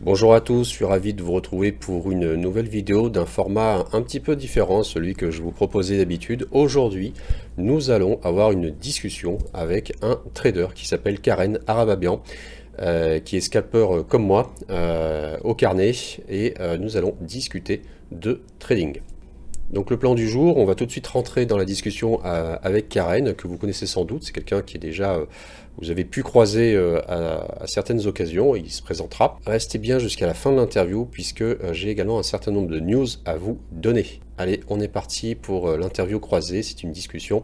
Bonjour à tous, je suis ravi de vous retrouver pour une nouvelle vidéo d'un format un petit peu différent, celui que je vous proposais d'habitude. Aujourd'hui, nous allons avoir une discussion avec un trader qui s'appelle Karen Arababian, qui est scalper comme moi au carnet, et nous allons discuter de trading. Donc le plan du jour, on va tout de suite rentrer dans la discussion avec Karen, que vous connaissez sans doute. C'est quelqu'un qui est déjà, vous avez pu croiser à certaines occasions, il se présentera. Restez bien jusqu'à la fin de l'interview, puisque j'ai également un certain nombre de news à vous donner. Allez, on est parti pour l'interview croisée, c'est une discussion.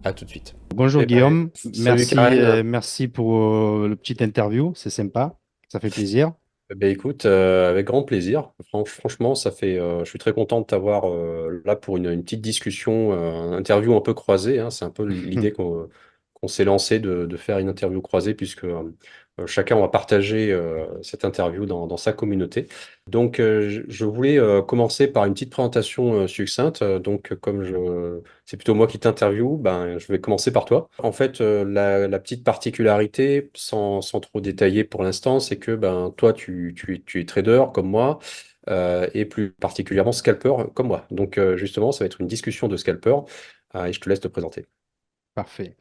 À tout de suite. Bonjour Eh ben, Guillaume, salut merci, Karen. merci pour le petit interview, c'est sympa, ça fait plaisir. Eh ben, écoute, avec grand plaisir. Franchement, je suis très content de t'avoir là pour une petite discussion, interview un peu croisée, hein. C'est un peu l'idée qu'on s'est lancé de faire une interview croisée, puisque chacun va partager cette interview dans sa communauté. Donc, je voulais commencer par une petite présentation succincte. Donc, c'est plutôt moi qui t'interview, ben, je vais commencer par toi. En fait, la petite particularité, sans trop détailler pour l'instant, c'est que ben, toi, tu es trader comme moi, et plus particulièrement scalper comme moi. Donc, justement, ça va être une discussion de scalper, et je te laisse te présenter. Parfait,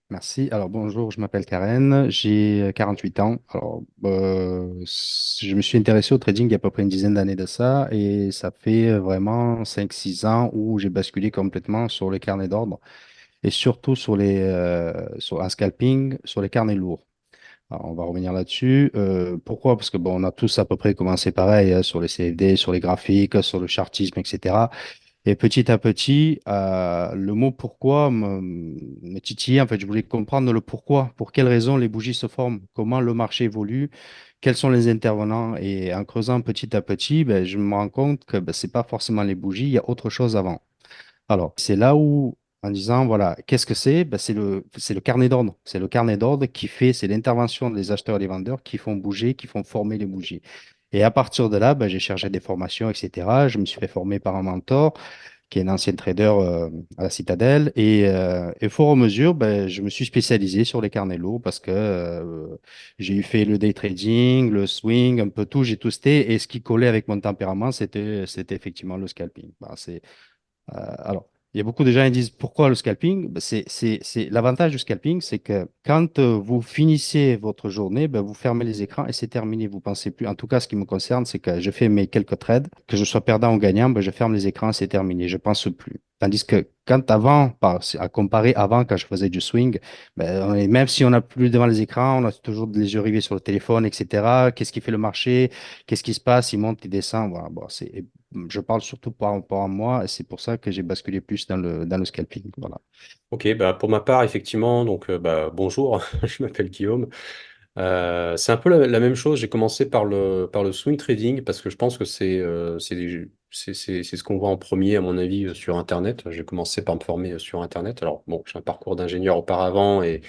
merci. Alors bonjour, je m'appelle Karen, j'ai 48 ans. Je me suis intéressé au trading il y a à peu près une dizaine d'années de ça et ça fait vraiment 5 6 ans où j'ai basculé complètement sur les carnets d'ordre et surtout sur un scalping sur les carnets lourds. Alors, on va revenir là-dessus. Pourquoi? Parce que bon, on a tous à peu près commencé pareil, hein, sur les CFD, sur les graphiques, sur le chartisme, etc. Et petit à petit, le mot pourquoi me titillait. En fait, je voulais comprendre le pourquoi, pour quelles raisons les bougies se forment, comment le marché évolue, quels sont les intervenants. Et en creusant petit à petit, ben, je me rends compte que ce n'est pas forcément les bougies, il y a autre chose avant. Alors, c'est là où, en disant, voilà, qu'est-ce que c'est? Ben, c'est le carnet d'ordre. C'est le carnet d'ordre c'est l'intervention des acheteurs et des vendeurs qui font bouger, qui font former les bougies. Et à partir de là, ben, j'ai cherché des formations, etc. Je me suis fait former par un mentor qui est un ancien trader à la Citadelle. Et au fur et à mesure, ben, je me suis spécialisé sur les carnets lourds parce que j'ai eu fait le day trading, le swing, un peu tout, j'ai tout testé. Et ce qui collait avec mon tempérament, c'était effectivement le scalping. Alors, il y a beaucoup de gens qui disent pourquoi le scalping? Ben, l'avantage du scalping, c'est que quand vous finissez votre journée, ben, vous fermez les écrans et c'est terminé. Vous pensez plus. En tout cas, ce qui me concerne, c'est que je fais mes quelques trades, que je sois perdant ou gagnant, ben, je ferme les écrans et c'est terminé. Je pense plus. Tandis que quand avant, à comparer avant, quand je faisais du swing, ben, même si on n'a plus devant les écrans, on a toujours les yeux rivés sur le téléphone, etc. Qu'est-ce qui fait le marché? Qu'est-ce qui se passe? Il monte, il descend. Voilà. Bon, je parle surtout par rapport à moi, et c'est pour ça que j'ai basculé plus dans le scalping. Voilà. Ok, bah pour ma part, effectivement, donc bah, bonjour, je m'appelle Guillaume. C'est un peu la même chose. J'ai commencé par le swing trading parce que je pense que c'est ce qu'on voit en premier, à mon avis, sur Internet. J'ai commencé par me former sur Internet. Alors, bon, j'ai un parcours d'ingénieur auparavant, et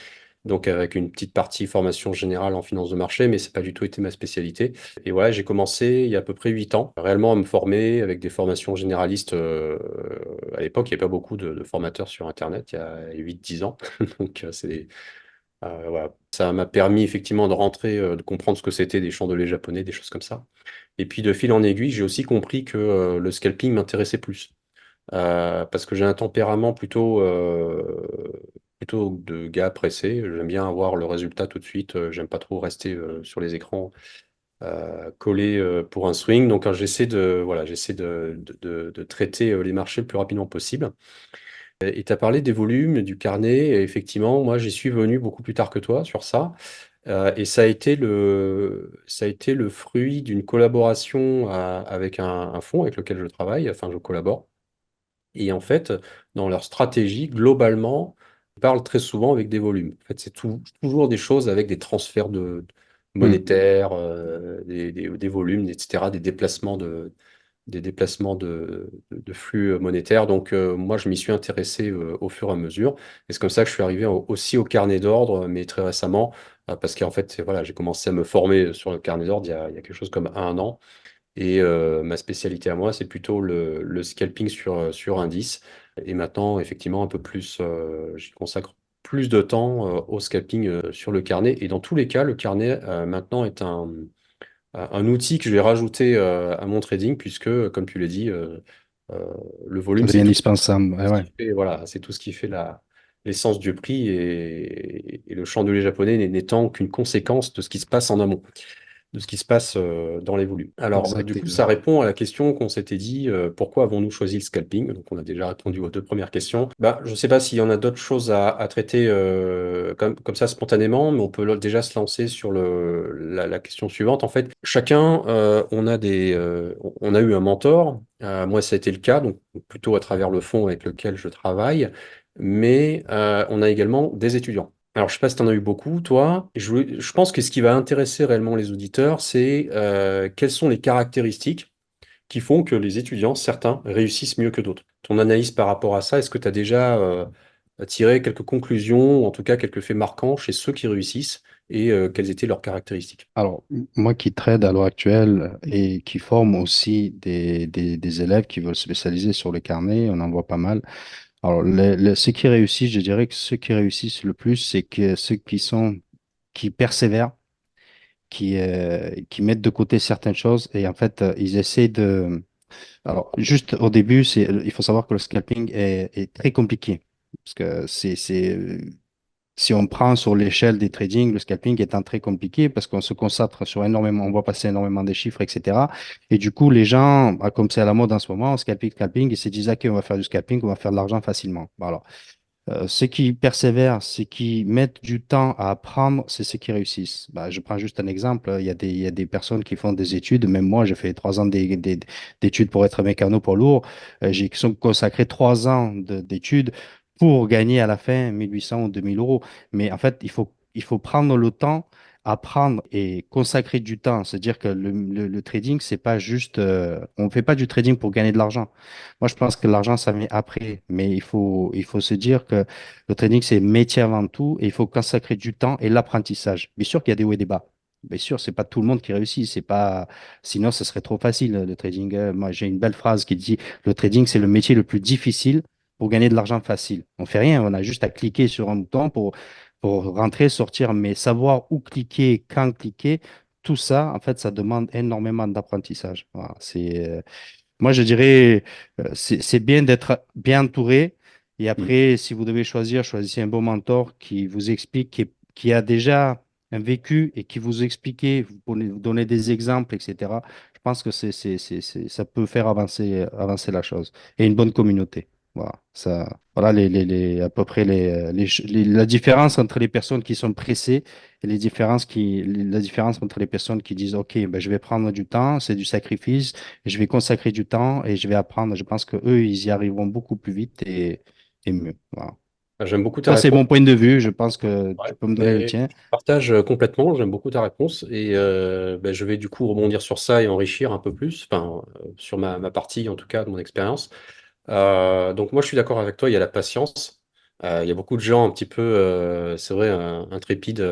donc avec une petite partie formation générale en finance de marché, mais c'est pas du tout été ma spécialité. Et voilà, j'ai commencé il y a à peu près 8 ans, réellement à me former avec des formations généralistes. À l'époque, il n'y avait pas beaucoup de formateurs sur Internet, il y a 8 10 ans. Donc, voilà. Ça m'a permis effectivement de rentrer, de comprendre ce que c'était des chandeliers japonais, des choses comme ça. Et puis de fil en aiguille, j'ai aussi compris que le scalping m'intéressait plus. Parce que j'ai un tempérament plutôt de gars pressé. J'aime bien avoir le résultat tout de suite. J'aime pas trop rester sur les écrans collé pour un swing. Donc j'essaie de traiter les marchés le plus rapidement possible. Et tu as parlé des volumes, du carnet. Et effectivement, moi, j'y suis venu beaucoup plus tard que toi sur ça. Et ça a été le fruit d'une collaboration avec un fonds avec lequel je travaille, enfin, je collabore. Et en fait, dans leur stratégie, globalement, ils parlent très souvent avec des volumes. En fait, c'est toujours des choses avec des transferts Hmm. monétaires, des volumes, etc., des déplacements de flux monétaires. Donc, moi, je m'y suis intéressé au fur et à mesure. Et c'est comme ça que je suis arrivé aussi au carnet d'ordre, mais très récemment, parce qu'en fait, voilà, j'ai commencé à me former sur le carnet d'ordre il y a quelque chose comme un an. Et ma spécialité à moi, c'est plutôt le scalping sur indice. Et maintenant, effectivement, un peu plus, j'y consacre plus de temps au scalping sur le carnet. Et dans tous les cas, le carnet, maintenant, est un outil que je vais rajouter à mon trading, puisque, comme tu l'as dit, euh, le Ça volume, devient indispensable. tout Ouais, ce ouais. qui fait, voilà, c'est tout ce qui fait l'essence du prix et le chandelier japonais n'étant qu'une conséquence de ce qui se passe en amont, de ce qui se passe dans les volumes. Alors, Exact, du coup, ça exact. répond à la question qu'on s'était dit, pourquoi avons-nous choisi le scalping? Donc, on a déjà répondu aux deux premières questions. Bah, je ne sais pas s'il y en a d'autres choses à traiter comme ça spontanément, mais on peut déjà se lancer sur la question suivante. En fait, chacun, on a eu un mentor. Moi, ça a été le cas, donc plutôt à travers le fonds avec lequel je travaille, mais on a également des étudiants. Alors, je ne sais pas si tu en as eu beaucoup, toi. Je pense que ce qui va intéresser réellement les auditeurs, c'est quelles sont les caractéristiques qui font que les étudiants, certains, réussissent mieux que d'autres. Ton analyse par rapport à ça, est-ce que tu as déjà tiré quelques conclusions, ou en tout cas quelques faits marquants chez ceux qui réussissent, et quelles étaient leurs caractéristiques? Alors, moi qui trade à l'heure actuelle et qui forme aussi des élèves qui veulent se spécialiser sur le carnet, on en voit pas mal. Alors, ceux qui réussissent, je dirais que ceux qui réussissent le plus, c'est que ceux qui persévèrent, qui mettent de côté certaines choses et en fait, ils essaient de. Alors, juste au début, il faut savoir que le scalping est très compliqué parce que si on prend sur l'échelle des trading, le scalping étant très compliqué parce qu'on se concentre sur énormément, on voit passer énormément de chiffres, etc. Et du coup, les gens, comme c'est à la mode en ce moment, scalping, scalping, ils se disent, OK, on va faire du scalping, on va faire de l'argent facilement. Voilà. Ceux qui persévèrent, ceux qui mettent du temps à apprendre, c'est ceux qui réussissent. Bah, je prends juste un exemple. Il y a des personnes qui font des études. Même moi, j'ai fait 3 ans d'études pour être mécano poids lourd. J'ai consacré 3 ans d'études pour gagner à la fin 1 800 ou 2 000 euros. Mais en fait, il faut prendre le temps, apprendre et consacrer du temps. C'est-à-dire que le trading, c'est pas juste, on ne fait pas du trading pour gagner de l'argent. Moi, je pense que l'argent, ça vient après, mais il faut se dire que le trading, c'est métier avant tout et il faut consacrer du temps et l'apprentissage. Bien sûr qu'il y a des hauts et des bas. Bien sûr, c'est pas tout le monde qui réussit. C'est pas... Sinon, ce serait trop facile, le trading. Moi, j'ai une belle phrase qui dit, le trading, c'est le métier le plus difficile pour gagner de l'argent facile. On fait rien, on a juste à cliquer sur un bouton pour rentrer, sortir, mais savoir où cliquer, quand cliquer, tout ça, en fait, ça demande énormément d'apprentissage. Voilà, moi, je dirais, c'est bien d'être bien entouré. Et Hmm. après, si vous devez choisir, choisissez un bon mentor qui vous explique, qui a déjà un vécu et qui vous explique, vous donner des exemples, etc. Je pense que ça peut faire avancer la chose. Et une bonne communauté. Voilà, ça, voilà à peu près la différence entre les personnes qui sont pressées et la différence entre les personnes qui disent, OK, ben, je vais prendre du temps, c'est du sacrifice. Je vais consacrer du temps et je vais apprendre. Je pense que eux, ils y arriveront beaucoup plus vite et mieux. Voilà. J'aime beaucoup ta Ça, c'est réponse. mon point de vue. Je pense que Ouais. tu peux me donner le Mais tien. je partage complètement, j'aime beaucoup ta réponse et je vais du coup rebondir sur ça et enrichir un peu plus, enfin, sur ma partie en tout cas de mon expérience. Donc moi je suis d'accord avec toi, il y a la patience. Il y a beaucoup de gens un petit peu, c'est vrai, intrépides,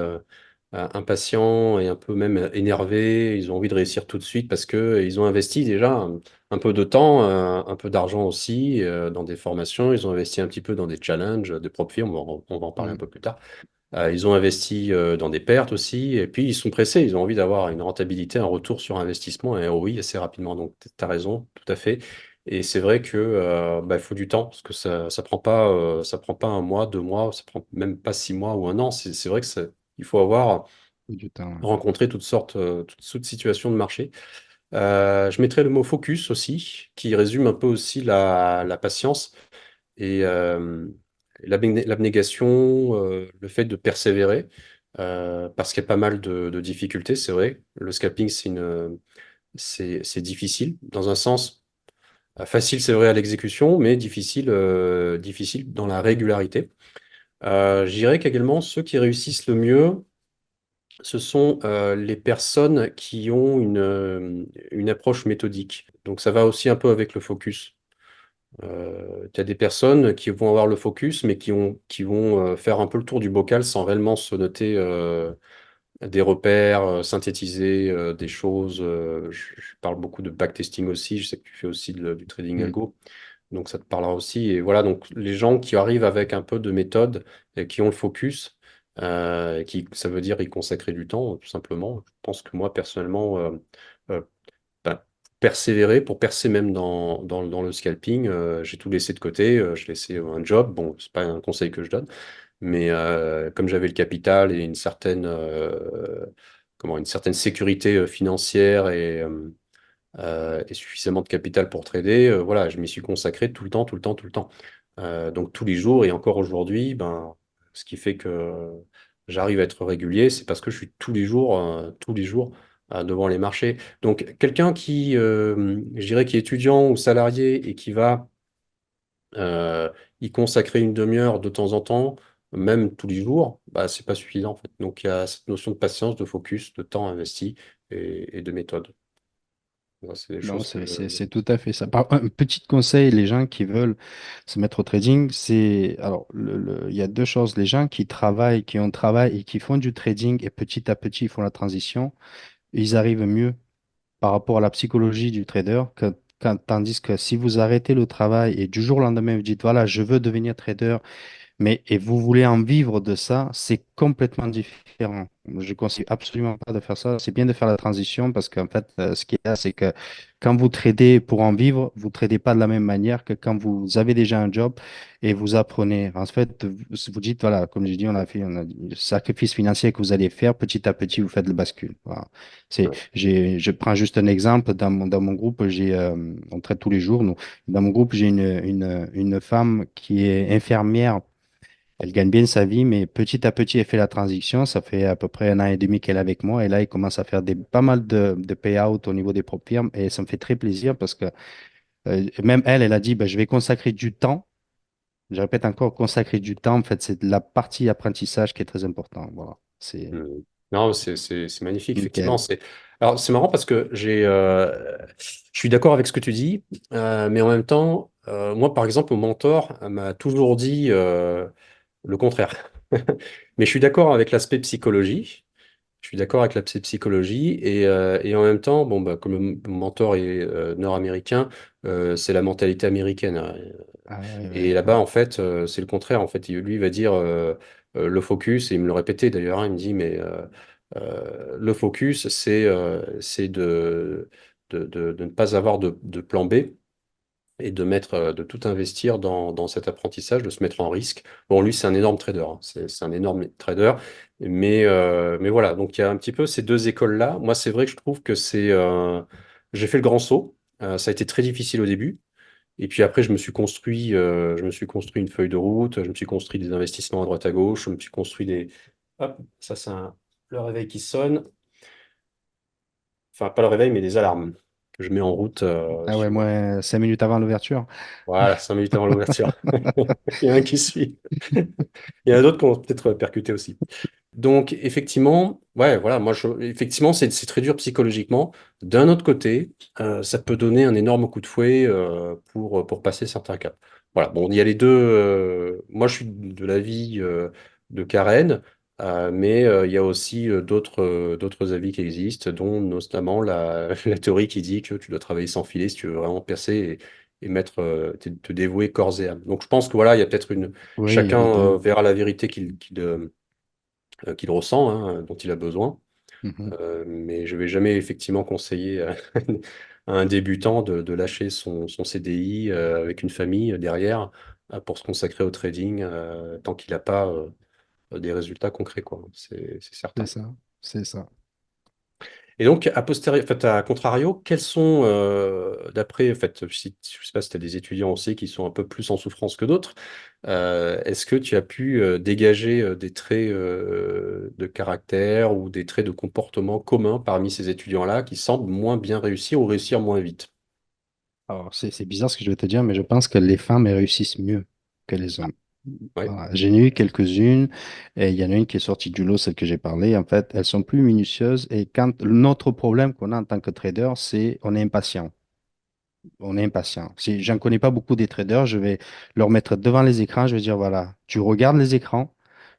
impatients et un peu même énervés. Ils ont envie de réussir tout de suite parce que ils ont investi déjà un peu de temps, un peu d'argent aussi dans des formations. Ils ont investi un petit peu dans des challenges, des propres firmes. On va en parler un Mm. peu plus tard. Ils ont investi dans des pertes aussi, et puis ils sont pressés, ils ont envie d'avoir une rentabilité, un retour sur investissement, et oui, assez rapidement. Donc, tu as raison, tout à fait. Et c'est vrai que il faut du temps, parce que ça prend pas un mois, 2 mois, ça prend même pas 6 mois ou un an. C'est vrai que il faut avoir Du temps. Ouais. rencontré toutes sortes de situations de marché. Je mettrais le mot focus aussi, qui résume un peu aussi la patience et l'abnégation, le fait de persévérer, parce qu'il y a pas mal de difficultés, c'est vrai. Le scalping, c'est difficile, dans un sens facile, c'est vrai, à l'exécution, mais difficile dans la régularité. Je dirais qu'également, ceux qui réussissent le mieux, ce sont les personnes qui ont une approche méthodique. Donc ça va aussi un peu avec le focus. Tu as des personnes qui vont avoir le focus, mais qui vont faire un peu le tour du bocal sans réellement se noter des repères, synthétiser des choses. Je parle beaucoup de backtesting aussi. Je sais que tu fais aussi du trading Mm. algo, donc ça te parlera aussi. Et voilà, donc les gens qui arrivent avec un peu de méthode et qui ont le focus, Ça veut dire y consacrer du temps, tout simplement. Je pense que moi, personnellement, euh, bah, persévérer, pour percer même dans le scalping, j'ai tout laissé de côté. J'ai laissé un job. Bon, c'est pas un conseil que je donne, mais comme j'avais le capital et une certaine sécurité financière et suffisamment de capital pour trader, voilà, je m'y suis consacré tout le temps, tout le temps, tout le temps. Donc tous les jours et encore aujourd'hui, ben, ce qui fait que j'arrive à être régulier, c'est parce que je suis tous les jours devant les marchés. Donc quelqu'un qui, je dirais, qui est étudiant ou salarié et qui va euh, y consacrer une demi-heure de temps en temps, même tous les jours, bah, c'est pas suffisant en fait. Donc il y a cette notion de patience, de focus, de temps investi et de méthode. Voilà, c'est des Non, choses que je... c'est tout à fait ça. Un petit conseil, les gens qui veulent se mettre au trading, c'est... Alors, il y a deux choses. Les gens qui travaillent, qui ont travail et qui font du trading et petit à petit ils font la transition, ils arrivent mieux par rapport à la psychologie du trader, tandis que si vous arrêtez le travail et du jour au lendemain, vous dites, voilà, je veux devenir trader, mais et vous voulez en vivre de ça, c'est complètement différent. Je ne conseille absolument pas de faire ça. C'est bien de faire la transition parce qu'en fait, ce qu'il y a, c'est que quand vous tradez pour en vivre, vous ne tradez pas de la même manière que quand vous avez déjà un job et vous apprenez. En fait, vous dites, voilà, comme j'ai dit, on a dit, le sacrifice financier que vous allez faire, petit à petit, vous faites le bascule. Voilà. Ouais. Je prends juste un exemple. Dans mon groupe, on traite tous les jours. Nous. Dans mon groupe, j'ai une femme qui est infirmière. Elle gagne bien sa vie, mais petit à petit, elle fait la transition. Ça fait à peu près un an et demi qu'elle est avec moi. Et là, elle commence à faire pas mal de payout au niveau des propres firmes. Et ça me fait très plaisir parce que même elle, elle a dit, bah, je vais consacrer du temps. Je répète encore, consacrer du temps. En fait, c'est la partie apprentissage qui est très importante. Voilà, c'est Mm. Non, c'est magnifique, effectivement. nickel. Alors, c'est marrant parce que je suis d'accord avec ce que tu dis, mais en même temps, moi, par exemple, mon mentor m'a toujours dit le contraire. Mais je suis d'accord avec l'aspect psychologie. Je suis d'accord avec l'aspect psychologie et en même temps, bon, bah, comme mon mentor est nord-américain, c'est la mentalité américaine, hein. Ah, ouais, Et ouais, là-bas, ouais. en fait, c'est le contraire. En fait, lui, il va dire le focus, et il me le répétait d'ailleurs, hein, il me dit, mais le focus, c'est de ne pas avoir de plan B et de tout investir dans cet apprentissage, de se mettre en risque. Bon, lui, c'est un énorme trader, hein. C'est un énorme trader. Mais voilà, donc il y a un petit peu ces deux écoles-là. Moi, c'est vrai que je trouve que j'ai fait le grand saut. Ça a été très difficile au début. Et puis après, je me suis construit une feuille de route, je me suis construit des investissements à droite à gauche, je me suis construit des... Hop, ça le réveil qui sonne. Enfin, pas le réveil, mais des alarmes que je mets en route Ah ouais, moi, 5 minutes avant l'ouverture. Voilà, 5 minutes avant l'ouverture. Il y en a un qui suit. Il y en a d'autres qui ont peut-être percuté aussi. Donc, effectivement, ouais, voilà, effectivement, c'est très dur psychologiquement. D'un autre côté, ça peut donner un énorme coup de fouet pour passer certains caps. Voilà, bon, il y a les deux. Moi, je suis de l'avis de Karen, mais il y a aussi d'autres avis qui existent, dont notamment la théorie qui dit que tu dois travailler sans filet si tu veux vraiment percer et te dévouer corps et âme. Donc, je pense que voilà, il y a peut-être Oui, il y a chacun les deux. verra la vérité qu'il ressent, hein, dont il a besoin. Mhm. Mais je vais jamais effectivement conseiller à un débutant de lâcher son CDI avec une famille derrière pour se consacrer au trading tant qu'il n'a pas des résultats concrets, quoi. C'est C'est certain. ça, c'est ça. Et donc, en fait, à contrario, quels sont, d'après, en fait, si, je ne sais pas si tu as des étudiants aussi qui sont un peu plus en souffrance que d'autres, est-ce que tu as pu dégager des traits de caractère ou des traits de comportement communs parmi ces étudiants-là qui semblent moins bien réussir ou réussir moins vite? Alors, c'est bizarre ce que je vais te dire, mais je pense que les femmes elles réussissent mieux que les hommes. Ouais. Voilà. J'en ai eu quelques-unes, et il y en a une qui est sortie du lot, celle que j'ai parlé. En fait, elles sont plus minutieuses, et quand notre problème qu'on a en tant que trader, c'est on est impatient. On est impatient. Si j'en connais pas beaucoup des traders, je vais leur mettre devant les écrans, je vais dire, voilà, tu regardes les écrans,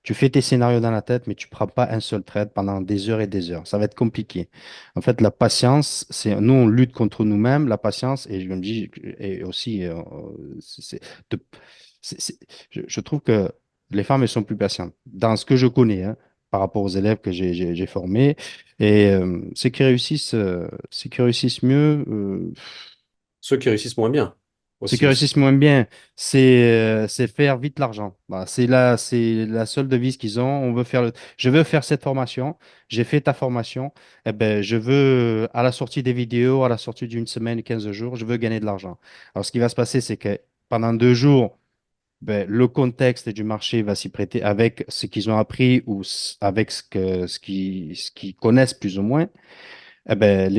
tu fais tes scénarios dans la tête, mais tu prends pas un seul trade pendant des heures et des heures. Ça va être compliqué. En fait, la patience, nous, on lutte contre nous-mêmes. La patience, et je me dis, et aussi, de- je trouve que Les femmes, elles sont plus patientes. Dans ce que je connais, hein, par rapport aux élèves que j'ai formés. Et ceux qui réussissent mieux, Ceux qui réussissent moins bien ceux qui aussi. réussissent moins bien, c'est faire vite l'argent. Voilà, c'est la seule devise qu'ils ont. Je veux faire cette formation. J'ai fait ta formation. Eh ben, je veux, à la sortie des vidéos, à la sortie d'une semaine, 15 jours, je veux gagner de l'argent. Alors, ce qui va se passer, c'est que pendant 2 jours, ben, le contexte du marché va s'y prêter avec ce qu'ils ont appris ou avec ce qu'ils connaissent plus ou moins. Eh ben,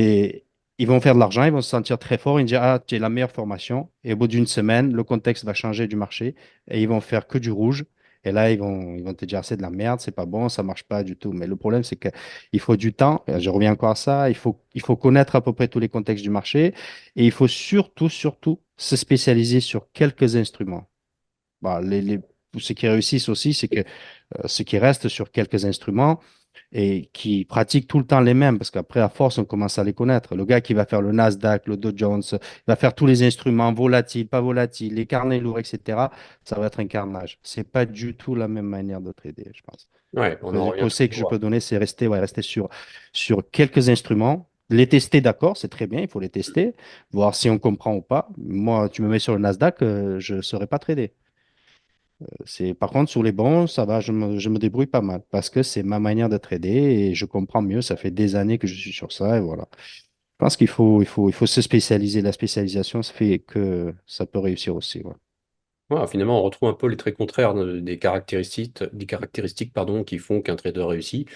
ils vont faire de l'argent, ils vont se sentir très forts, ils vont dire, ah, tu es la meilleure formation. Et au bout d'une semaine, le contexte va changer du marché et ils vont faire que du rouge. Et là, ils vont te dire, c'est de la merde, c'est pas bon, ça marche pas du tout. Mais le problème, c'est qu'il faut du temps. Je reviens encore à ça. Il faut connaître à peu près tous les contextes du marché. Et il faut surtout, surtout se spécialiser sur quelques instruments. Bah, ceux qui réussissent aussi, c'est que ceux qui restent sur quelques instruments et qui pratiquent tout le temps les mêmes, parce qu'après, à force, on commence à les connaître. Le gars qui va faire le Nasdaq, le Dow Jones, il va faire tous les instruments volatiles, pas volatiles, les carnets lourds, etc. Ça va être un carnage. C'est pas du tout la même manière de trader, je pense. Ouais, on en Le revient conseil que je toujours. peux donner, c'est rester, ouais, rester sur quelques instruments. Les tester, d'accord, c'est très bien, il faut les tester, voir si on comprend ou pas. Moi, tu me mets sur le Nasdaq, je ne saurais pas trader. Par contre, sur les bons, ça va, je me débrouille pas mal parce que c'est ma manière de trader et je comprends mieux. Ça fait des années que je suis sur ça et voilà. Je pense qu'il faut se spécialiser. La spécialisation, ça fait que ça peut réussir aussi. Ouais. Ouais, finalement, on retrouve un peu les traits contraires des caractéristiques pardon, qui font qu'un trader réussit.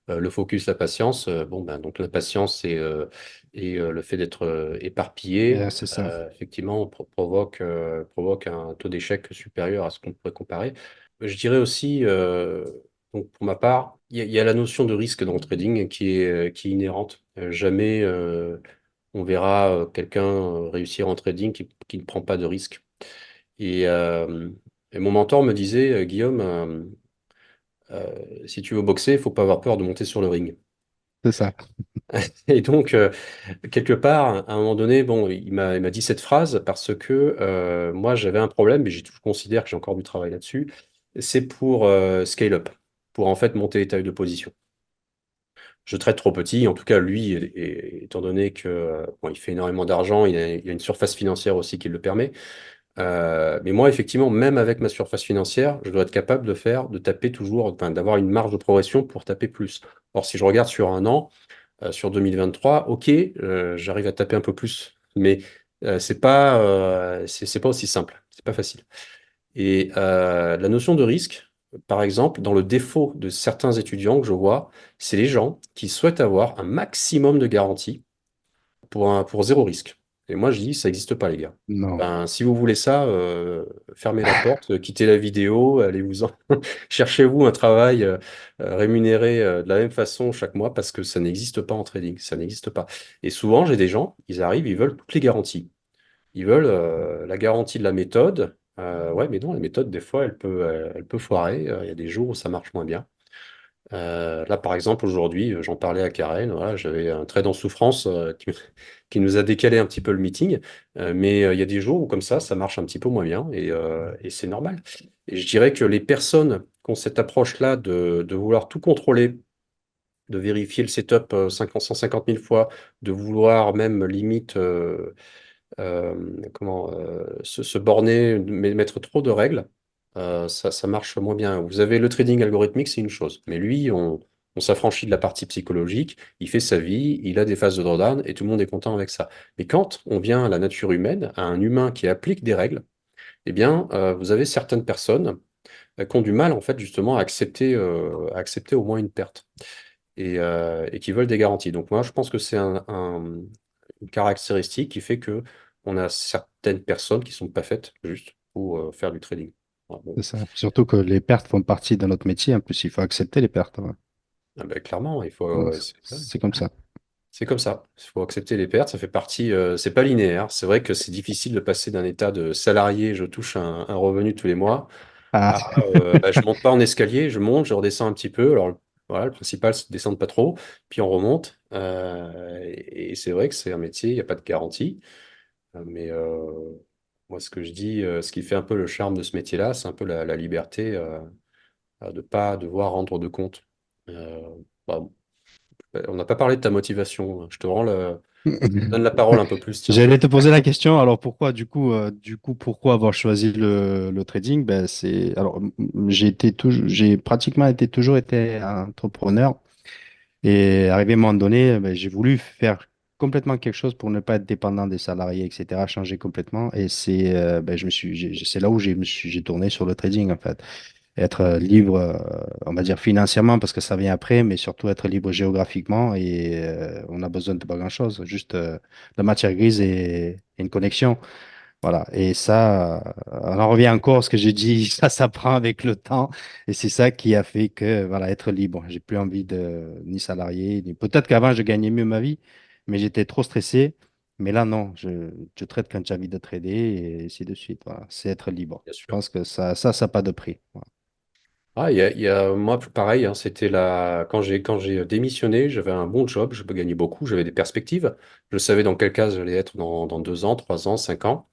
Le focus, la patience. Bon, ben, donc la patience et le fait d'être éparpillé, C'est ça. effectivement, provoque un taux d'échec supérieur à ce qu'on pourrait comparer. Je dirais aussi, donc pour ma part, il y a la notion de risque dans le trading qui est inhérente. Jamais on verra quelqu'un réussir en trading qui ne prend pas de risque. Et, euh, et mon mentor me disait, Guillaume, si tu veux boxer, il faut pas avoir peur de monter sur le ring. C'est ça. Et donc, quelque part, à un moment donné, bon, il m'a dit cette phrase parce que moi, j'avais un problème, mais je considère que j'ai encore du travail là-dessus. C'est pour scale up, pour en fait monter les tailles de position. Je traite trop petit, en tout cas, lui, étant donné que bon, il fait énormément d'argent, il a une surface financière aussi qui le permet. Mais moi, effectivement, même avec ma surface financière, je dois être capable de taper toujours, enfin, d'avoir une marge de progression pour taper plus. Or, si je regarde sur un an, sur 2023, ok, j'arrive à taper un peu plus, mais c'est pas aussi simple, c'est pas facile. Et la notion de risque, par exemple, dans le défaut de certains étudiants que je vois, c'est les gens qui souhaitent avoir un maximum de garanties pour zéro risque. Et moi, je dis, ça n'existe pas, les gars. Non. Ben, si vous voulez ça, fermez la porte, quittez la vidéo, allez-vous-en, cherchez-vous un travail rémunéré de la même façon chaque mois parce que ça n'existe pas en trading, ça n'existe pas. Et souvent, j'ai des gens, ils arrivent, ils veulent toutes les garanties. Ils veulent la garantie de la méthode. Ouais, mais non, la méthode, des fois, elle peut foirer. Il y a des jours où ça marche moins bien. Là, par exemple, aujourd'hui, j'en parlais à Karen, voilà, j'avais un trade en souffrance qui nous a décalé un petit peu le meeting, mais il y a des jours où comme ça marche un petit peu moins bien et c'est normal. Et je dirais que les personnes qui ont cette approche-là de vouloir tout contrôler, de vérifier le setup 150 000 fois, de vouloir même limite se borner, mettre trop de règles, ça marche moins bien. Vous avez le trading algorithmique, c'est une chose, mais lui, on s'affranchit de la partie psychologique, il fait sa vie, il a des phases de drawdown et tout le monde est content avec ça. Mais quand on vient à la nature humaine, à un humain qui applique des règles, eh bien, vous avez certaines personnes qui ont du mal, en fait, justement, à accepter au moins une perte et qui veulent des garanties. Donc moi, je pense que c'est une caractéristique qui fait que on a certaines personnes qui sont pas faites juste pour faire du trading. Voilà, bon. C'est ça. Surtout que les pertes font partie de notre métier. En plus, il faut accepter les pertes. Ouais. Ah ben, clairement, il Donc, faut. c'est comme ça. C'est comme ça. Il faut accepter les pertes. Ça fait partie. C'est pas linéaire. C'est vrai que c'est difficile de passer d'un état de salarié, je touche un revenu tous les mois, Ah, à bah, je monte pas en escalier, je monte, je redescends un petit peu. Alors voilà, le principal, c'est de descendre pas trop, puis on remonte. Et c'est vrai que c'est un métier, il n'y a pas de garantie. Mais moi, ce que je dis, ce qui fait un peu le charme de ce métier-là, c'est un peu la liberté. de pas devoir rendre de compte. Euh, bah, on n'a pas parlé de ta motivation. Je te donne la parole un peu plus, tiens. J'allais te poser la question, alors pourquoi, pourquoi avoir choisi le trading? Alors, j'ai pratiquement toujours été entrepreneur et arrivé à un moment donné, ben, j'ai voulu faire complètement quelque chose pour ne pas être dépendant des salariés, etc., changer complètement. Et c'est là où j'ai tourné sur le trading, en fait. Être libre, on va dire financièrement, parce que ça vient après, mais surtout être libre géographiquement. Et on a besoin de pas grand-chose, juste de matière grise et une connexion. Voilà. Et ça, on en revient encore à ce que j'ai dit, ça s'apprend avec le temps. Et c'est ça qui a fait que, voilà, être libre. J'ai plus envie de ni salarié, ni... Peut-être qu'avant, je gagnais mieux ma vie, mais j'étais trop stressé. Mais là, non, je trade quand j'ai envie de trader et ainsi de suite. Voilà. C'est être libre. Bien Je sûr. pense que ça n'a pas de prix. Voilà. Ah, moi, pareil, hein, quand j'ai démissionné, j'avais un bon job, je gagnais beaucoup, j'avais des perspectives. Je savais dans quelle case j'allais être dans 2 ans, 3 ans, 5 ans.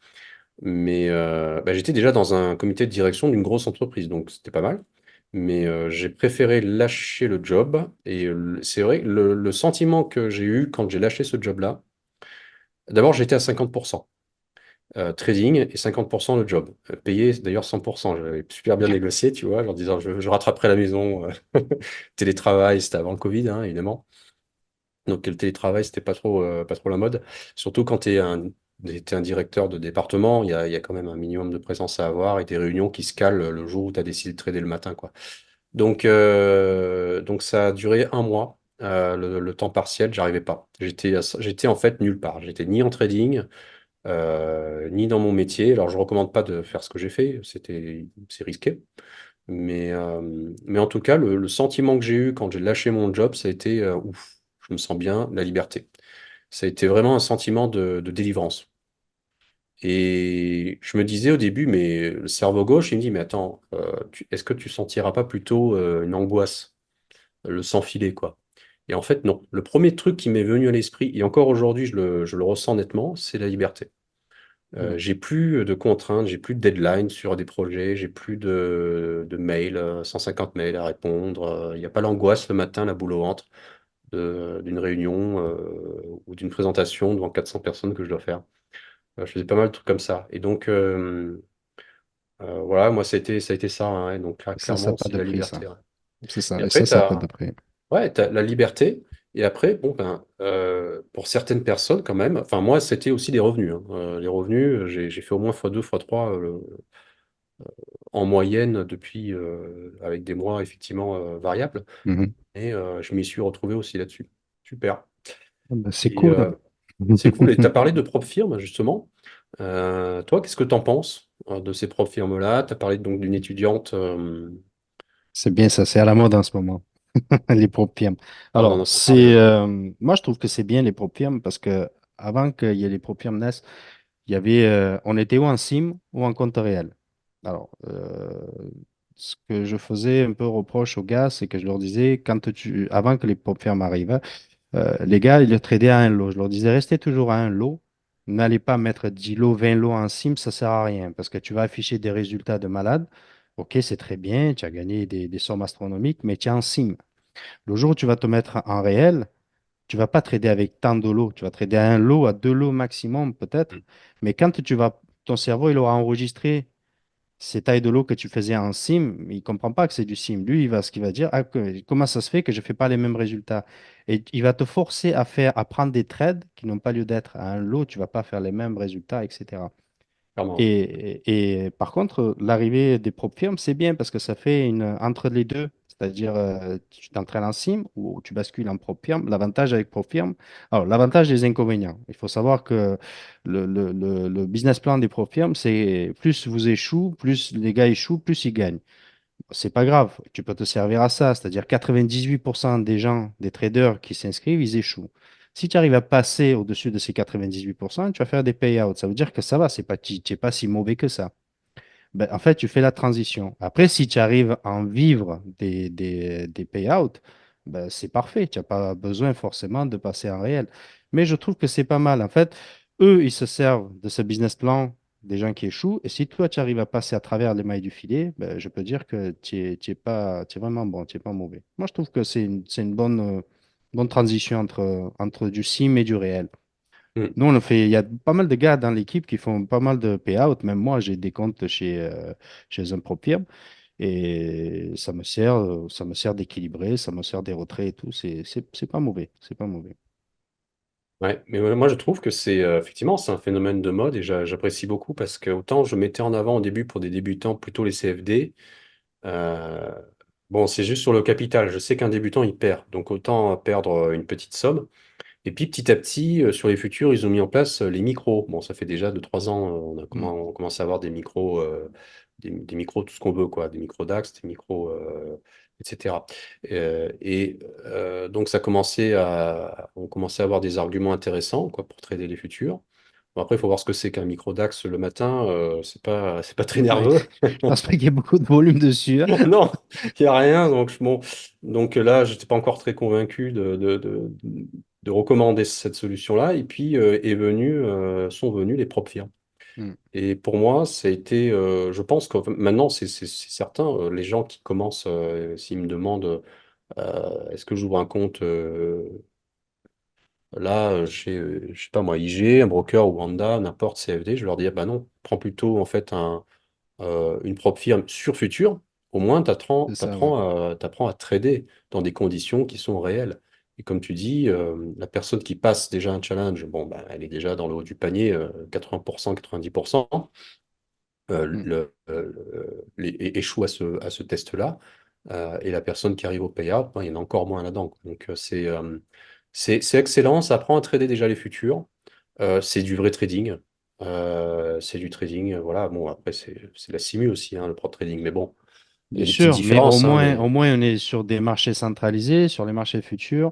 Mais bah, j'étais déjà dans un comité de direction d'une grosse entreprise, donc c'était pas mal. Mais j'ai préféré lâcher le job. Et c'est vrai, le sentiment que j'ai eu quand j'ai lâché ce job-là, d'abord j'étais à 50%. Trading et 50% le job. Payé d'ailleurs 100%. J'avais super bien négocié, tu vois, en disant je rattraperai la maison. Télétravail, c'était avant le Covid, hein, évidemment. Donc le télétravail, c'était pas trop la mode. Surtout quand t'es un directeur de département, il y a quand même un minimum de présence à avoir et des réunions qui se calent le jour où tu as décidé de trader le matin, quoi. Donc ça a duré un mois. Le temps partiel, j'arrivais pas. J'étais en fait nulle part. J'étais ni en trading, ni dans mon métier. Alors, je recommande pas de faire ce que j'ai fait, c'est risqué. Mais en tout cas, le sentiment que j'ai eu quand j'ai lâché mon job, ça a été ouf, je me sens bien, la liberté. Ça a été vraiment un sentiment de délivrance. Et je me disais au début, mais le cerveau gauche, il me dit, mais attends, est-ce que tu sentiras pas plutôt une angoisse, le sang filer, quoi? Et en fait, non. Le premier truc qui m'est venu à l'esprit, et encore aujourd'hui, je le ressens nettement, c'est la liberté. Mm. J'ai plus de contraintes, j'ai plus de deadline sur des projets, j'ai plus de mails, 150 mails à répondre. Il n'y a pas l'angoisse le matin, la boule au ventre d'une réunion ou d'une présentation devant 400 personnes que je dois faire. Je faisais pas mal de trucs comme ça. Et donc, voilà, moi, ça a été ça, hein, ouais. Donc, là, Ça n'a clairement, pas c'est de la prix, ça. liberté, ouais. C'est Et ça. Et après, ça n'a pas de prix. t'as la liberté. Et après, bon, ben, pour certaines personnes, quand même, enfin, moi, c'était aussi des revenus, hein. Les revenus, j'ai fait au moins x2, x3 en moyenne depuis, avec des mois effectivement variables. Mhm. Et je m'y suis retrouvé aussi là-dessus. Super. Ah ben, c'est Et cool. c'est cool. Et tu as parlé de propres firmes, justement. Toi, qu'est-ce que tu en penses de ces propres firmes-là? Tu as parlé donc d'une étudiante. C'est bien ça, c'est à la mode en ce moment, les propres firmes. Ah, on en Alors, a pas parlé, ouais. moi je trouve que c'est bien les propres firmes parce que avant qu'il y ait les propres firmes naissent, on était ou en SIM ou en compte réel. Alors, ce que je faisais un peu reproche aux gars, c'est que je leur disais, avant que les propres firmes arrivent, les gars, ils le tradaient à un lot. Je leur disais, restez toujours à un lot. N'allez pas mettre 10 lots, 20 lots en sim, ça sert à rien parce que tu vas afficher des résultats de malade. Ok, c'est très bien, tu as gagné des sommes astronomiques, mais tu es en sim. Le jour où tu vas te mettre en réel, tu vas pas trader avec tant de lots. Tu vas trader à un lot, à deux lots maximum peut-être. Mais quand ton cerveau, il aura enregistré ces tailles de l'eau que tu faisais en sim, il ne comprend pas que c'est du sim. Lui, ce qu'il va dire, ah, comment ça se fait que je ne fais pas les mêmes résultats? Et il va te forcer à prendre des trades qui n'ont pas lieu d'être. À un lot, tu ne vas pas faire les mêmes résultats, etc. Clairement. Et par contre, l'arrivée des propres firmes, c'est bien parce que ça fait entre les deux. C'est-à-dire, tu t'entraînes en sim ou tu bascules en propre firme. L'avantage avec propre firme, alors l'avantage et les inconvénients. Il faut savoir que le business plan des propres firmes, c'est plus vous échouez, plus les gars échouent, plus ils gagnent. C'est pas grave, tu peux te servir à ça. C'est-à-dire 98% des gens, des traders qui s'inscrivent, ils échouent. Si tu arrives à passer au-dessus de ces 98%, tu vas faire des payouts. Ça veut dire que ça va, tu n'es pas si mauvais que ça. Ben, en fait, tu fais la transition. Après, si tu arrives à en vivre des payouts, ben, c'est parfait. Tu n'as pas besoin forcément de passer en réel. Mais je trouve que c'est pas mal. En fait, eux, ils se servent de ce business plan. des gens qui échouent. Et si toi, tu arrives à passer à travers les mailles du filet, ben, je peux dire que tu es pas, tu es vraiment bon, tu n'es pas mauvais. Moi, je trouve que c'est une bonne transition entre du sim et du réel. Mm. Nous, on le fait, il y a pas mal de gars dans l'équipe qui font pas mal de payout. Même moi, j'ai des comptes chez un propre firme et ça me sert d'équilibrer, ça me sert des retraits et tout. C'est pas mauvais. C'est pas mauvais. Ouais, mais moi je trouve que c'est effectivement c'est un phénomène de mode et j'apprécie beaucoup parce que autant je mettais en avant au début pour des débutants plutôt les CFD. euh, bon, c'est juste sur le capital. Je sais qu'un débutant il perd, donc autant perdre une petite somme. Et puis petit à petit, sur les futurs, ils ont mis en place les micros. Bon, ça fait déjà 2 3 ans, Mm. on commence à avoir des micros, des micros, tout ce qu'on veut, quoi, des micros DAX, des micros, etc. Donc on commençait à avoir des arguments intéressants, quoi, pour trader les futurs. Bon, après, il faut voir ce que c'est qu'un micro DAX le matin. C'est pas très Ouais. nerveux. Je pense pas qu'il y ait beaucoup de volume dessus, hein. Non, il n'y a rien. Bon, donc là, je n'étais pas encore très convaincu de recommander cette solution-là. Et puis sont venus les propres firmes. Mm. Et pour moi, ça a été, je pense que maintenant, c'est certain, les gens qui commencent, s'ils me demandent, est-ce que j'ouvre un compte là, chez, je sais pas moi, IG, un broker ou Wanda, n'importe, CFD, je leur dis, ah bah non, prends plutôt en fait une propre firme sur futur, au moins tu C'est ça, ouais. apprends à trader dans des conditions qui sont réelles. Et comme tu dis, la personne qui passe déjà un challenge, bon, bah, elle est déjà dans le haut du panier, 80%, 90%, Mm. échoue à ce test-là. Et la personne qui arrive au payout, ben, il y en a encore moins là-dedans. Donc c'est excellent, ça apprend à trader déjà les futurs. C'est du vrai trading. C'est du trading, voilà. Bon, après, c'est la simu aussi, hein, le prop trading. Mais bon, il y Bien a des petites sûr, mais différences, hein, mais au moins, on est sur des marchés centralisés, sur les marchés futurs,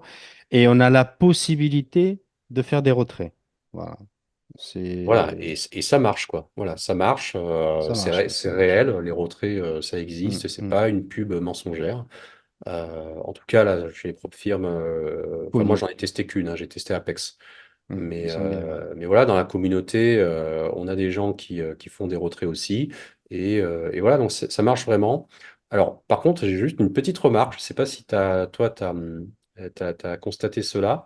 et on a la possibilité de faire des retraits. Voilà. voilà. C'est, Et ça marche, quoi. Voilà, ça marche. ça marche, ouais, C'est ça marche. réel. Les retraits, ça Mm, existe. C'est mm. pas une pub mensongère. En tout cas, là, chez les propres firmes, enfin, moi, Connu. j'en ai testé qu'une, hein, j'ai testé Apex. Mm. Ils sont bien, ouais. Mais voilà, dans la communauté, on a des gens qui font des retraits aussi. Et voilà, donc ça marche vraiment. Alors, par contre, j'ai juste une petite remarque. Je ne sais pas si toi, tu as, constaté cela.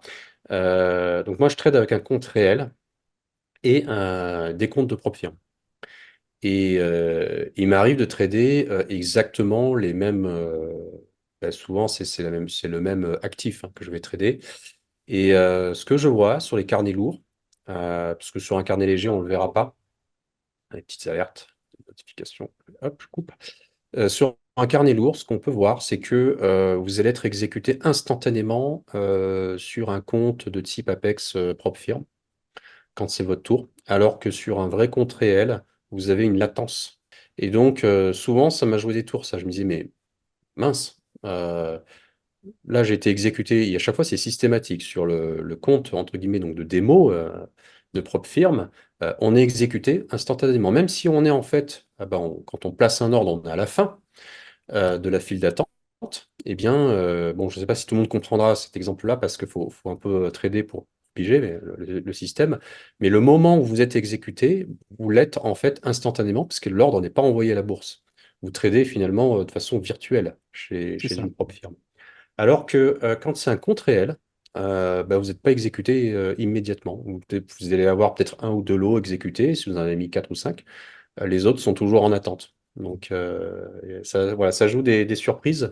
Donc, moi, je trade avec un compte réel et des comptes de propre firme. Et il m'arrive de trader exactement les mêmes. Ben, souvent, c'est le même actif, hein, que je vais trader. Et ce que je vois sur les carnets lourds, parce que sur un carnet léger, on ne le verra pas, les petites alertes, des notifications, hop, je coupe. Sur un carnet lourd, ce qu'on peut voir, c'est que vous allez être exécuté instantanément sur un compte de type Apex propre firme quand c'est votre tour, alors que sur un vrai compte réel, vous avez une latence. Et donc, souvent, ça m'a joué des tours, ça. Je me disais, mais mince, là, j'ai été exécuté, et à chaque fois, c'est systématique. Sur le compte, entre guillemets, donc de démo de propre firme, on est exécuté instantanément. Même si on est en fait, ah ben, quand on place un ordre, on est à la fin de la file d'attente. Eh bien, bon, je ne sais pas si tout le monde comprendra cet exemple-là parce qu'il faut un peu trader pour piger le système. Mais le moment où vous êtes exécuté, vous l'êtes en fait instantanément parce que l'ordre n'est pas envoyé à la bourse. Vous tradez finalement de façon virtuelle C'est chez ça. une propre firme. Alors que quand c'est un compte réel, bah, vous n'êtes pas exécuté immédiatement. Vous allez avoir peut-être un ou deux lots exécutés, si vous en avez mis quatre ou cinq. Les autres sont toujours en attente. Donc ça, voilà, ça joue des surprises.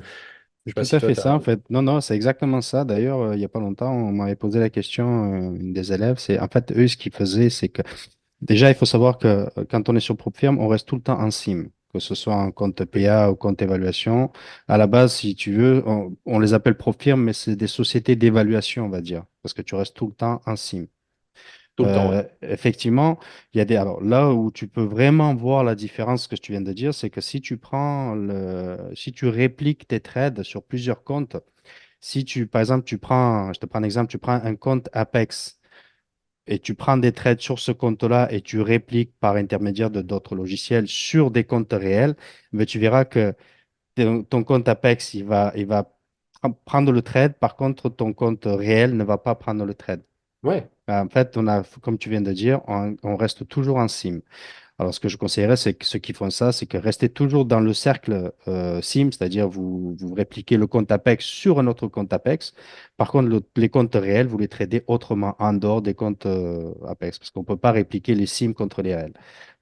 Je sais C'est pas tout si à toi, fait tu ça, as... en fait. Non, non, c'est exactement ça. D'ailleurs, il n'y a pas longtemps, on m'avait posé la question, une des élèves, c'est en fait, eux, ce qu'ils faisaient, c'est que déjà, il faut savoir que quand on est sur propre firme, on reste tout le temps en SIM, que ce soit en compte Oui, PA ou compte évaluation. À la base, si tu veux, on les appelle propre firme, mais c'est des sociétés d'évaluation, on va dire, parce que tu restes tout le temps en SIM. tout le temps, ouais. Effectivement, il y a des. Alors là où tu peux vraiment voir la différence que tu viens de dire, c'est que si tu répliques tes trades sur plusieurs comptes, si tu, par exemple, je te prends un exemple, tu prends un compte Apex et tu prends des trades sur ce compte-là et tu répliques par intermédiaire de d'autres logiciels sur des comptes réels, mais tu verras que ton compte Apex, il va prendre le trade. Par contre, ton compte réel ne va pas prendre le trade. Ouais, En fait, comme tu viens de dire, on reste toujours en sim. Alors, ce que je conseillerais, c'est que ceux qui font ça, c'est que restez toujours dans le cercle SIM, c'est-à-dire vous répliquez le compte Apex sur un autre compte Apex. Par contre, les comptes réels, vous les tradez autrement, en dehors des comptes Apex, parce qu'on ne peut pas répliquer les SIM contre les réels.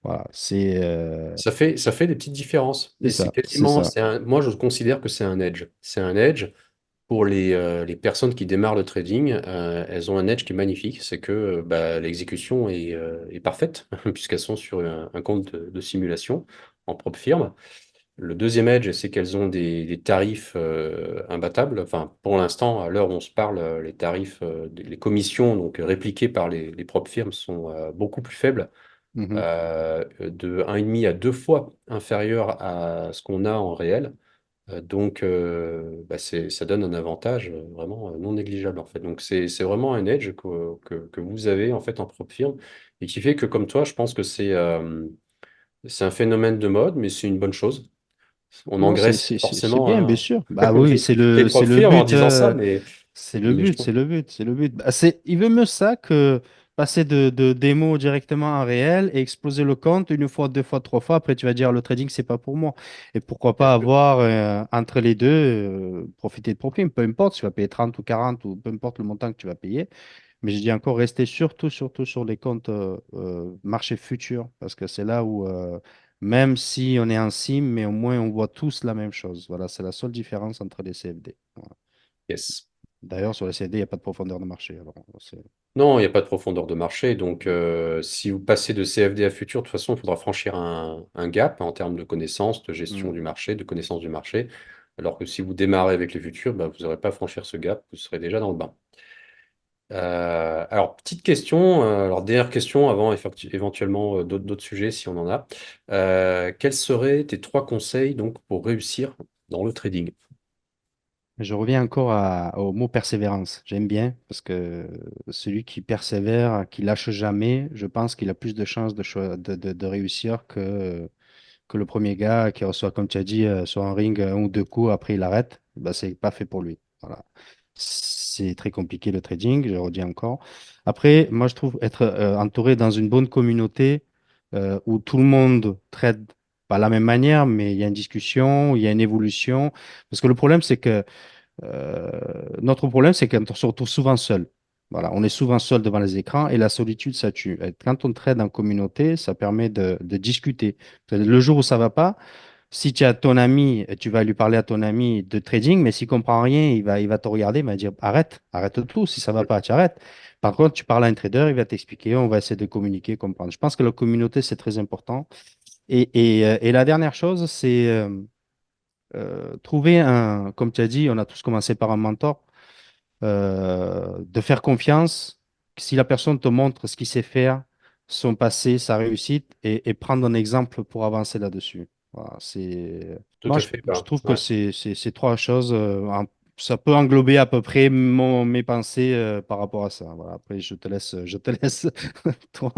Voilà, ça fait des petites différences, c'est mais c'est ça, c'est quasiment, ça. moi je considère que c'est un edge. C'est un edge pour les personnes qui démarrent le trading. Elles ont un edge qui est magnifique, c'est que bah, l'exécution est parfaite, puisqu'elles sont sur un compte de simulation en propre firme. Le deuxième edge, c'est qu'elles ont des tarifs imbattables. Enfin, pour l'instant, à l'heure où on se parle, les tarifs, les commissions donc répliquées par les propres firmes sont beaucoup plus faibles, Mhm. de 1,5 à 2 fois inférieur à ce qu'on a en réel. Donc, bah, ça donne un avantage vraiment non négligeable en fait. Donc, c'est vraiment un edge que vous avez en fait en propre firme et qui fait que, comme toi, je pense que c'est un phénomène de mode, mais c'est une bonne chose. On Non, engraisse c'est bien, bien forcément sûr. Bah oui, les, les c'est propres le firmes en but. disant ça, C'est le mais je but, trouve. c'est le but, c'est le but. Bah, il veut mieux ça que passer de démo directement en réel et exploser le compte une fois, deux fois, trois fois. Après, tu vas dire le trading, c'est pas pour moi. Et pourquoi Bien pas sûr. avoir entre les deux, profiter de profit, peu importe, tu vas payer 30 ou 40 ou peu importe le montant que tu vas payer. Mais je dis encore, rester surtout, surtout sur les comptes marché futur, parce que c'est là où, même si on est en sim, mais au moins on voit tous la même chose. Voilà, c'est la seule différence entre les CFD. Voilà. Yes. D'ailleurs, sur les CFD, il n'y a pas de profondeur de marché. Non, il n'y a pas de profondeur de marché. Donc, si vous passez de CFD à futur, de toute façon, il faudra franchir un gap en termes de connaissances, de gestion Hmm. du marché, de connaissance du marché. Alors que si vous démarrez avec les futurs, bah, vous n'aurez pas à franchir ce gap, vous serez déjà dans le bain. Alors, petite question, alors dernière question avant éventuellement d'autres sujets si on en a. Quels seraient tes trois conseils donc pour réussir dans le trading? Je reviens encore au mot persévérance. J'aime bien parce que celui qui persévère, qui lâche jamais, je pense qu'il a plus de chances de réussir que le premier gars qui reçoit, comme tu as dit, sur un ring, un ou deux coups, après il arrête. Bah, c'est pas fait pour lui. Voilà. C'est très compliqué le trading, je redis encore. Après, moi, je trouve être entouré dans une bonne communauté où tout le monde trade pas la même manière, mais il y a une discussion, il y a une évolution. Parce que le problème, c'est que notre problème, c'est qu'on se retrouve souvent seul. Voilà, on est souvent seul devant les écrans et la solitude, ça tue. Et quand on trade en communauté, ça permet de discuter. Le jour où ça va pas, si tu as ton ami, tu vas lui parler à ton ami de trading, mais s'il comprend rien, il va te regarder, il va dire arrête, arrête tout. Si ça va pas, tu arrêtes. Par contre, tu parles à un trader, il va t'expliquer, on va essayer de communiquer, comprendre. Je pense que la communauté, c'est très important. Et la dernière chose, c'est trouver un, comme tu as dit, on a tous commencé par un mentor, de faire confiance. Si la personne te montre ce qu'il sait faire, son passé, sa réussite, et prendre un exemple pour avancer là-dessus. Voilà, Tout moi, à fait. je Bah, trouve que ouais. ces trois choses, ça peut englober à peu près mes pensées par rapport à ça. Voilà, après, je te laisse, toi.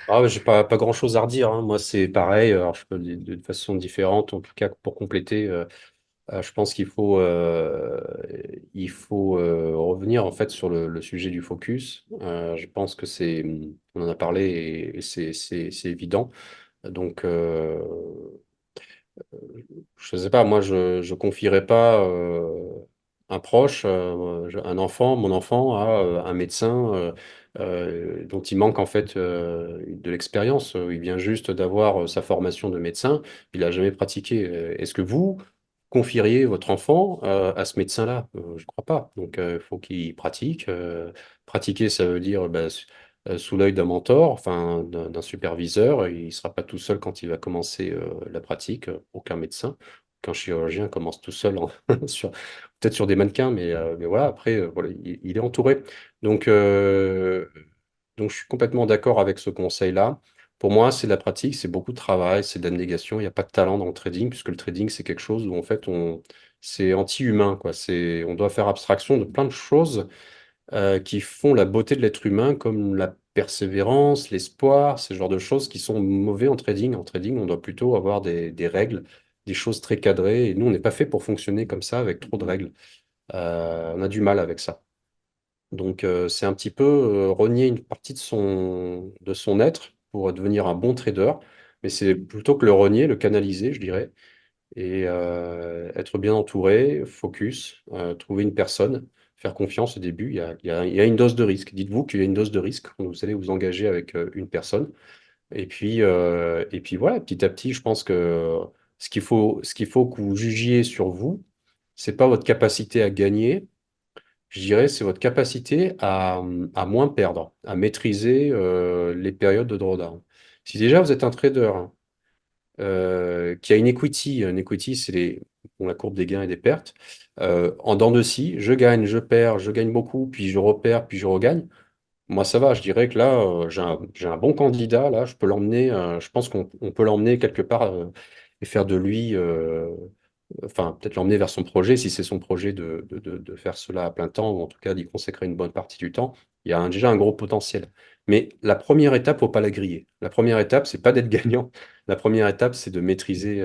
Ah, j'ai pas grand-chose à redire, hein. Moi, c'est pareil. Alors, je peux le dire de façon différente. En tout cas, pour compléter, je pense il faut revenir en fait sur le sujet du focus. Je pense que on en a parlé et c'est évident. Donc, je sais pas, moi, je confierais pas un proche, un enfant, mon enfant, à un médecin dont il manque en fait de l'expérience. Il vient juste d'avoir sa formation de médecin, il n'a jamais pratiqué. Est-ce que vous confieriez votre enfant à ce médecin-là? Je crois pas. Donc, il faut qu'il pratique. Pratiquer, ça veut dire bah, sous l'œil d'un mentor, enfin d'un superviseur. Il ne sera pas tout seul quand il va commencer la pratique. Aucun médecin, aucun chirurgien commence tout seul, sur, peut-être sur des mannequins, mais voilà, après, voilà, il est entouré. Donc, donc, je suis complètement d'accord avec ce conseil-là. Pour moi, c'est de la pratique, c'est beaucoup de travail, c'est de l'abnégation. Il n'y a pas de talent dans le trading, puisque le trading, c'est quelque chose où, en fait, c'est anti-humain, quoi. On doit faire abstraction de plein de choses qui font la beauté de l'être humain, comme la persévérance, l'espoir, ce genre de choses qui sont mauvais en trading. En trading, on doit plutôt avoir des règles, des choses très cadrées. Et nous, on n'est pas fait pour fonctionner comme ça avec trop de règles. On a du mal avec ça. Donc, c'est un petit peu renier une partie de son être pour devenir un bon trader. Mais c'est plutôt que le renier, le canaliser, je dirais, et être bien entouré, focus, trouver une personne, faire confiance au début. Il y a une dose de risque. Dites-vous qu'il y a une dose de risque quand vous allez vous engager avec une personne. Et puis voilà, petit à petit, je pense que ce qu'il faut que vous jugiez sur vous, c'est pas votre capacité à gagner, je dirais, c'est votre capacité à moins perdre, à maîtriser les périodes de drawdown. Si déjà vous êtes un trader qui a une equity, c'est bon, la courbe des gains et des pertes, en dents de scie, je gagne, je perds, je gagne beaucoup, puis je repère, puis je regagne. Moi, ça va, je dirais que là, j'ai un bon candidat, là, je peux l'emmener, je pense qu'on peut l'emmener quelque part et faire de lui, enfin, peut-être l'emmener vers son projet, si c'est son projet de faire cela à plein temps, ou en tout cas d'y consacrer une bonne partie du temps, il y a déjà un gros potentiel. Mais la première étape, faut pas la griller. La première étape, c'est pas d'être gagnant. La première étape, c'est de maîtriser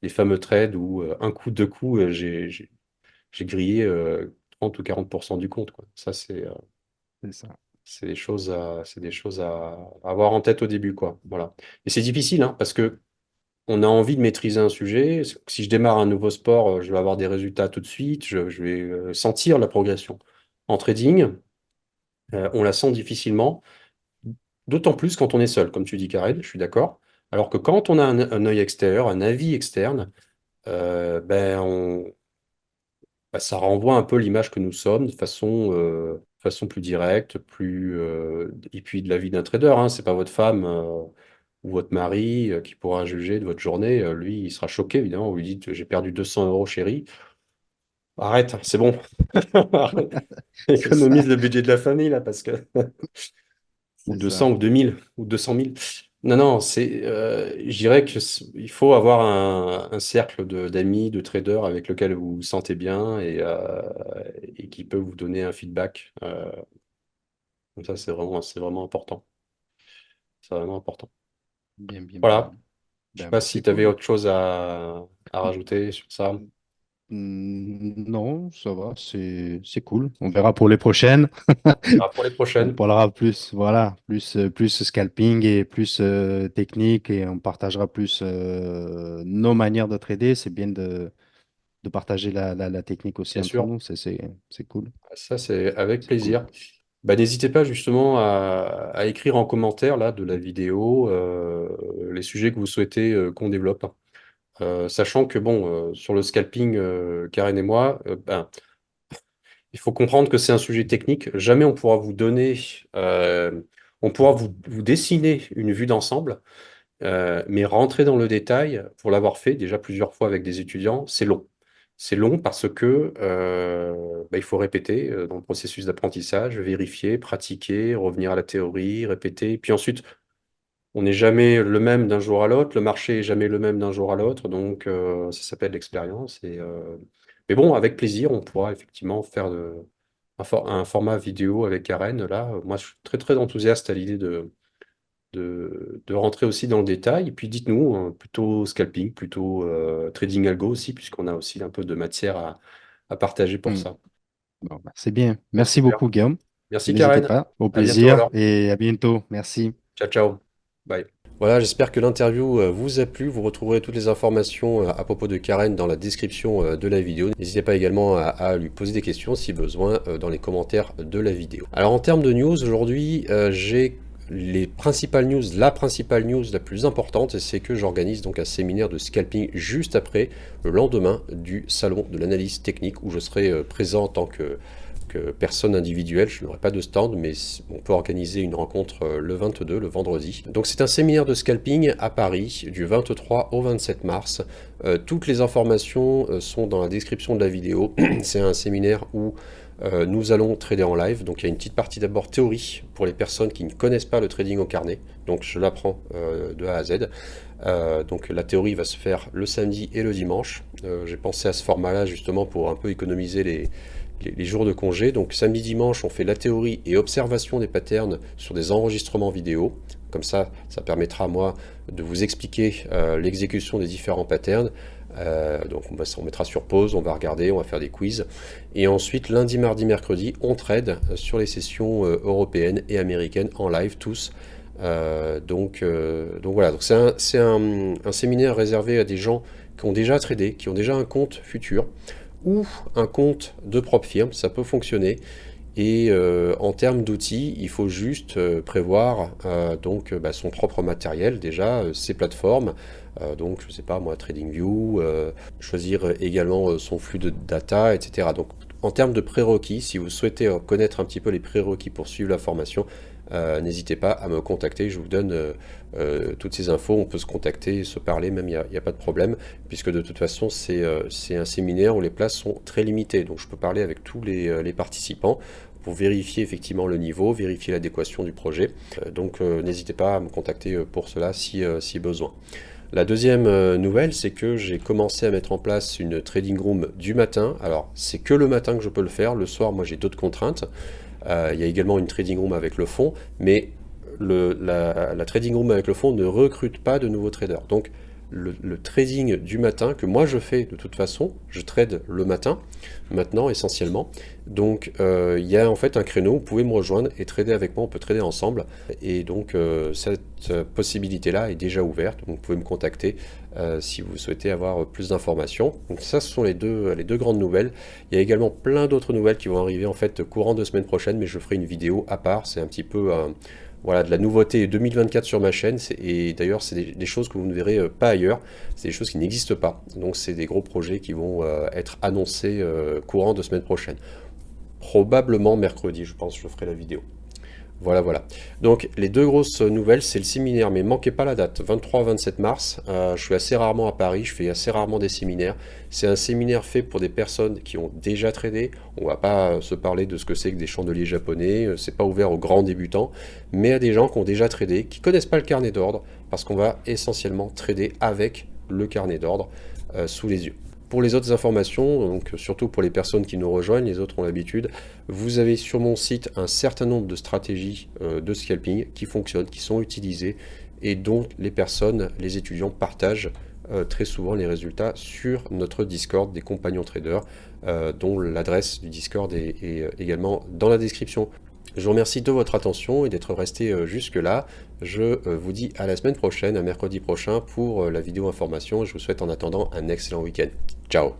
les fameux trades où un coup, deux coups, j'ai grillé 30 ou 40% du compte, quoi. Ça, C'est ça. c'est des choses à avoir en tête au début, quoi. Voilà. Et c'est difficile, hein, parce que on a envie de maîtriser un sujet. Si je démarre un nouveau sport, je vais avoir des résultats tout de suite. Je vais sentir la progression. En trading, on la sent difficilement, d'autant plus quand on est seul, comme tu dis, Karen, je suis d'accord. Alors que quand on a un œil extérieur, un avis externe, ben bah, ça renvoie un peu l'image que nous sommes façon plus directe, et puis de la vie d'un trader, hein. C'est pas votre femme ou votre mari qui pourra juger de votre journée. Lui, il sera choqué, évidemment. Vous lui dites, j'ai perdu 200 euros, chérie. Arrête, c'est bon. Arrête. C'est ça. Économise le budget de la famille, là, parce que... Ou C'est 200, ça. ou 2000, ou 200 000. Non, non, je dirais il faut avoir un cercle d'amis, de traders avec lequel vous vous sentez bien et qui peut vous donner un feedback. Comme ça, c'est vraiment important. C'est vraiment important. Bien, bien, bien. Voilà. Je sais Ben, pas ben, si c'est tu avais cool. autre chose à rajouter sur ça. Non, ça va, c'est cool. On verra pour les prochaines. Pour les On prochaines, parlera plus, voilà, plus scalping et plus technique et on partagera plus nos manières de trader. C'est bien de partager la technique aussi bien entre sûr. nous. C'est cool. Ça, c'est avec C'est cool. plaisir. Bah, n'hésitez pas justement à écrire en commentaire là, de la vidéo les sujets que vous souhaitez qu'on développe. Sachant que bon, sur le scalping, Karen et moi, ben, il faut comprendre que c'est un sujet technique. Jamais on pourra vous donner, euh, on pourra vous dessiner une vue d'ensemble, mais rentrer dans le détail, pour l'avoir fait déjà plusieurs fois avec des étudiants, c'est long. C'est long parce que bah, il faut répéter dans le processus d'apprentissage, vérifier, pratiquer, revenir à la théorie, répéter. Puis ensuite, on n'est jamais le même d'un jour à l'autre, le marché est jamais le même d'un jour à l'autre, donc ça s'appelle l'expérience. Mais bon, avec plaisir, on pourra effectivement faire un format vidéo avec Karen. Là, moi, je suis très très enthousiaste à l'idée de rentrer aussi dans le détail. Et puis dites-nous, hein, plutôt scalping, plutôt trading algo aussi, puisqu'on a aussi un peu de matière à partager pour Hmm. ça. Bon, ben, c'est bien. Merci Super. beaucoup, Guillaume. Merci N'hésitez Karen. pas. Au À bientôt plaisir alors. et à bientôt. Merci. Ciao, ciao. Bye. Voilà, j'espère que l'interview vous a plu. Vous retrouverez toutes les informations à propos de Karen dans la description de la vidéo. N'hésitez pas également à lui poser des questions si besoin dans les commentaires de la vidéo. Alors en termes de news, aujourd'hui, j'ai les principales news. La principale news la plus importante, c'est que j'organise donc un séminaire de scalping juste après, le lendemain du salon de l'analyse technique, où je serai présent en tant que personne individuelle. Je n'aurai pas de stand, mais on peut organiser une rencontre le 22, le vendredi. Donc c'est un séminaire de scalping à Paris du 23 au 27 mars. Toutes les informations sont dans la description de la vidéo. C'est un séminaire où nous allons trader en live. Donc il y a une petite partie d'abord théorie pour les personnes qui ne connaissent pas le trading au carnet. Donc je l'apprends de A à Z. Donc la théorie va se faire le samedi et le dimanche. J'ai pensé à ce format-là justement pour un peu économiser les jours de congé. Donc samedi, dimanche, on fait la théorie et observation des patterns sur des enregistrements vidéo. Comme ça permettra à moi de vous expliquer l'exécution des différents patterns. Donc on mettra sur pause, on va regarder, on va faire des quiz. Et ensuite, lundi, mardi, mercredi, on trade sur les sessions européennes et américaines en live tous. Donc voilà, donc c'est un séminaire réservé à des gens qui ont déjà tradé, qui ont déjà un compte futur ou un compte de propre firme, ça peut fonctionner. Et en termes d'outils, il faut juste prévoir son propre matériel déjà, ses plateformes, donc je sais pas moi, TradingView, choisir également son flux de data, etc. Donc en termes de prérequis, si vous souhaitez connaître un petit peu les prérequis pour suivre la formation, n'hésitez pas à me contacter, je vous donne toutes ces infos, on peut se contacter, se parler, même il n'y a pas de problème, puisque de toute façon c'est un séminaire où les places sont très limitées, donc je peux parler avec tous les participants pour vérifier effectivement le niveau, vérifier l'adéquation du projet. Donc n'hésitez pas à me contacter pour cela si besoin. La deuxième nouvelle, c'est que j'ai commencé à mettre en place une trading room du matin. Alors, c'est que le matin que je peux le faire. Le soir, moi, j'ai d'autres contraintes. Il y a également une trading room avec le fonds, mais la trading room avec le fonds ne recrute pas de nouveaux traders. Donc, le trading du matin, que moi je fais de toute façon, je trade le matin, maintenant essentiellement. Donc il y a en fait un créneau, vous pouvez me rejoindre et trader avec moi, on peut trader ensemble. Et donc cette possibilité-là est déjà ouverte, donc vous pouvez me contacter si vous souhaitez avoir plus d'informations. Donc ça, ce sont les deux grandes nouvelles. Il y a également plein d'autres nouvelles qui vont arriver en fait courant de semaine prochaine, mais je ferai une vidéo à part, c'est un petit peu voilà, de la nouveauté 2024 sur ma chaîne, et d'ailleurs c'est des choses que vous ne verrez pas ailleurs, c'est des choses qui n'existent pas, donc c'est des gros projets qui vont être annoncés courant de semaine prochaine. Probablement mercredi, je pense, je ferai la vidéo. Voilà, voilà. Donc les deux grosses nouvelles, c'est le séminaire, mais manquez pas la date, 23-27 mars. Je suis assez rarement à Paris, je fais assez rarement des séminaires. C'est un séminaire fait pour des personnes qui ont déjà tradé. On va pas se parler de ce que c'est que des chandeliers japonais, c'est pas ouvert aux grands débutants, mais à des gens qui ont déjà tradé, qui connaissent pas le carnet d'ordre, parce qu'on va essentiellement trader avec le carnet d'ordre sous les yeux. Pour les autres informations, donc surtout pour les personnes qui nous rejoignent, les autres ont l'habitude, vous avez sur mon site un certain nombre de stratégies de scalping qui fonctionnent, qui sont utilisées et dont les personnes, les étudiants partagent très souvent les résultats sur notre Discord des compagnons traders, dont l'adresse du Discord est également dans la description. Je vous remercie de votre attention et d'être resté jusque-là. Je vous dis à la semaine prochaine, à mercredi prochain pour la vidéo information. Je vous souhaite en attendant un excellent week-end. Ciao!